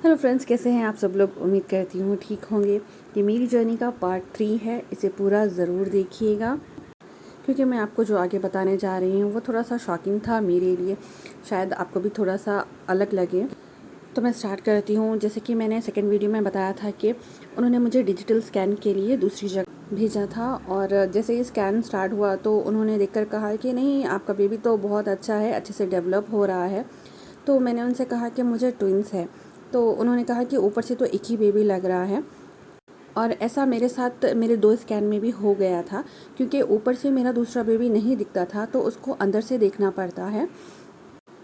Hello friends, कैसे हैं आप सब लोग। उम्मीद करती हूँ ठीक होंगे। ये मेरी जर्नी का पार्ट 3 है। इसे पूरा ज़रूर देखिएगा क्योंकि मैं आपको जो आगे बताने जा रही हूँ वो थोड़ा सा शॉकिंग था मेरे लिए, शायद आपको भी थोड़ा सा अलग लगे। तो मैं स्टार्ट करती हूँ। जैसे कि मैंने सेकंड वीडियो में बताया था कि उन्होंने मुझे डिजिटल स्कैन के लिए दूसरी जगह भेजा था, और जैसे ही स्कैन स्टार्ट हुआ तो उन्होंने देखकर कहा कि नहीं, आपका बेबी तो बहुत अच्छा है, अच्छे से डेवलप हो रहा है। तो मैंने उनसे कहा कि मुझे ट्विंस है। तो उन्होंने कहा कि ऊपर से तो एक ही बेबी लग रहा है, और ऐसा मेरे साथ मेरे 2 स्कैन में भी हो गया था, क्योंकि ऊपर से मेरा दूसरा बेबी नहीं दिखता था तो उसको अंदर से देखना पड़ता है।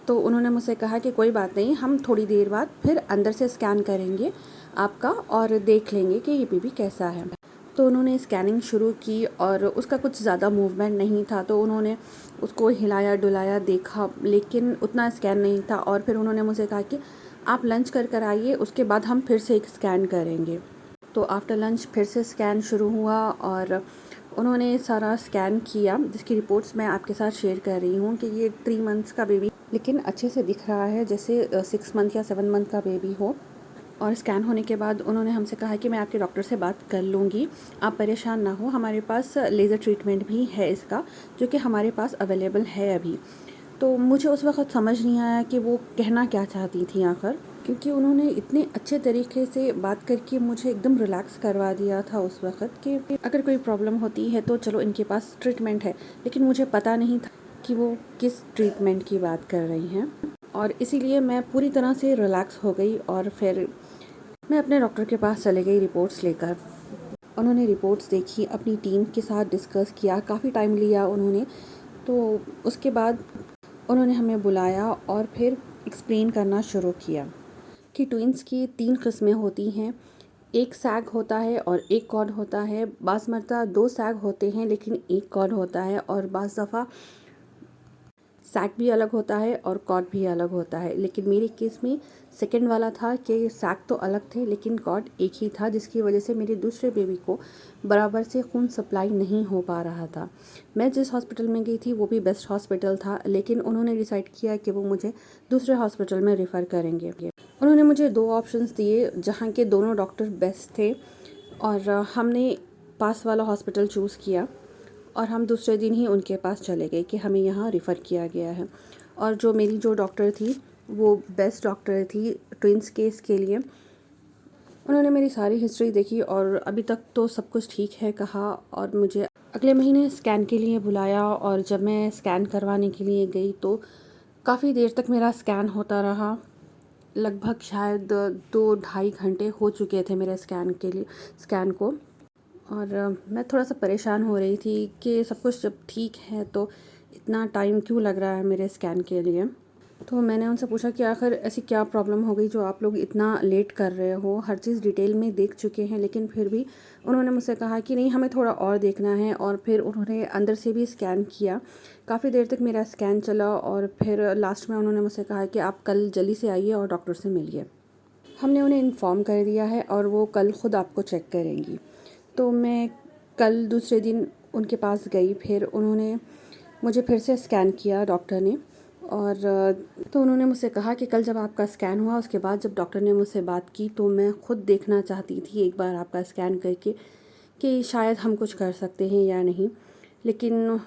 तो उन्होंने मुझसे कहा कि कोई बात नहीं, हम थोड़ी देर बाद फिर अंदर से स्कैन करेंगे आपका और देख लेंगे कि ये बेबी कैसा है। तो उन्होंने स्कैनिंग शुरू की और उसका कुछ ज़्यादा मूवमेंट नहीं था, तो उन्होंने उसको हिलाया डुलाया देखा, लेकिन उतना स्कैन नहीं था। और फिर उन्होंने मुझे कहा कि आप लंच कर आइए, उसके बाद हम फिर से एक स्कैन करेंगे। तो आफ्टर लंच फिर से स्कैन शुरू हुआ और उन्होंने सारा स्कैन किया, जिसकी रिपोर्ट्स मैं आपके साथ शेयर कर रही हूँ कि ये 3 मंथ्स का बेबी लेकिन अच्छे से दिख रहा है, जैसे 6 मंथ या 7 मंथ का बेबी हो। और स्कैन होने के बाद उन्होंने हमसे कहा कि मैं आपके डॉक्टर से बात कर लूँगी, आप परेशान ना हो, हमारे पास लेज़र ट्रीटमेंट भी है इसका, जो कि हमारे पास अवेलेबल है अभी। तो मुझे उस वक़्त समझ नहीं आया कि वो कहना क्या चाहती थी आखिर, क्योंकि उन्होंने इतने अच्छे तरीके से बात करके मुझे एकदम रिलैक्स करवा दिया था उस वक़्त कि अगर कोई प्रॉब्लम होती है तो चलो इनके पास ट्रीटमेंट है। लेकिन मुझे पता नहीं था कि वो किस ट्रीटमेंट की बात कर रही हैं, और इसीलिए मैं पूरी तरह से रिलैक्स हो गई। और फिर मैं अपने डॉक्टर के पास चले गई रिपोर्ट्स लेकर। उन्होंने रिपोर्ट्स देखी, अपनी टीम के साथ डिस्कस किया, काफ़ी टाइम लिया उन्होंने। तो उसके बाद उन्होंने हमें बुलाया और फिर एक्सप्लेन करना शुरू किया कि ट्विंस की 3 किस्में होती हैं। एक सैग होता है और एक कॉर्ड होता है। बाज़ मरतबा 2 सैग होते हैं लेकिन एक कॉर्ड होता है, और बाज़ दफ़ा सैग भी अलग होता है और कॉर्ड भी अलग होता है। लेकिन मेरे केस में सेकंड वाला था कि सैग तो अलग थे लेकिन कॉर्ड एक ही था, जिसकी वजह से मेरे दूसरे बेबी को बराबर से खून सप्लाई नहीं हो पा रहा था। मैं जिस हॉस्पिटल में गई थी वो भी बेस्ट हॉस्पिटल था, लेकिन उन्होंने डिसाइड किया कि वो मुझे दूसरे हॉस्पिटल में रेफ़र करेंगे। उन्होंने मुझे 2 ऑप्शंस दिए जहाँ के दोनों डॉक्टर बेस्ट थे, और हमने पास वाला हॉस्पिटल चूज़ किया और हम दूसरे दिन ही उनके पास चले गए कि हमें यहाँ रेफ़र किया गया है। और जो मेरी जो डॉक्टर थी वो बेस्ट डॉक्टर थी ट्विंस केस के लिए। उन्होंने मेरी सारी हिस्ट्री देखी और अभी तक तो सब कुछ ठीक है कहा, और मुझे अगले महीने स्कैन के लिए बुलाया। और जब मैं स्कैन करवाने के लिए गई तो काफ़ी देर तक मेरा स्कैन होता रहा। लगभग शायद 2 ढाई घंटे हो चुके थे मेरे स्कैन को। और मैं थोड़ा सा परेशान हो रही थी कि सब कुछ जब ठीक है तो इतना टाइम क्यों लग रहा है मेरे स्कैन के लिए। तो मैंने उनसे पूछा कि आखिर ऐसी क्या प्रॉब्लम हो गई जो आप लोग इतना लेट कर रहे हो। हर चीज़ डिटेल में देख चुके हैं, लेकिन फिर भी उन्होंने मुझसे कहा कि नहीं, हमें थोड़ा और देखना है। और फिर उन्होंने अंदर से भी स्कैन किया। काफ़ी देर तक मेरा स्कैन चला और फिर लास्ट में उन्होंने मुझसे कहा कि आप कल जल्दी से आइए और डॉक्टर से मिलिए। हमने उन्हें इन्फॉर्म कर दिया है और वो कल ख़ुद आपको चेक करेंगी। तो मैं कल दूसरे दिन उनके पास गई। फिर उन्होंने मुझे फिर से स्कैन किया डॉक्टर ने, और तो उन्होंने मुझसे कहा कि कल जब आपका स्कैन हुआ उसके बाद जब डॉक्टर ने मुझसे बात की तो मैं ख़ुद देखना चाहती थी एक बार आपका स्कैन करके कि शायद हम कुछ कर सकते हैं या नहीं, लेकिन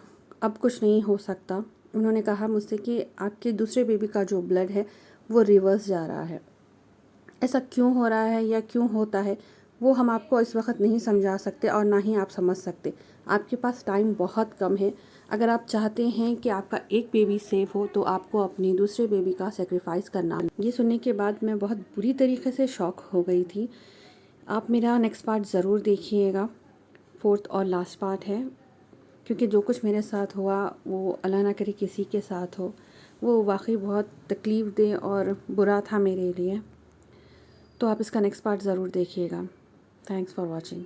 अब कुछ नहीं हो सकता। उन्होंने कहा मुझसे कि आपके दूसरे बेबी का जो ब्लड है वो रिवर्स जा रहा है। ऐसा क्यों हो रहा है या क्यों होता है वो हम आपको इस वक्त नहीं समझा सकते और ना ही आप समझ सकते। आपके पास टाइम बहुत कम है। अगर आप चाहते हैं कि आपका एक बेबी सेफ हो तो आपको अपनी दूसरे बेबी का सेक्रीफाइस करना। ये सुनने के बाद मैं बहुत बुरी तरीके से शॉक हो गई थी। आप मेरा नेक्स्ट पार्ट ज़रूर देखिएगा, 4th और लास्ट पार्ट है, क्योंकि जो कुछ मेरे साथ हुआ वो अल्लाह ना करे किसी के साथ हो। वो वाकई बहुत तकलीफ़ दे और बुरा था मेरे लिए। तो आप इसका नेक्स्ट पार्ट ज़रूर देखिएगा। Thanks for watching.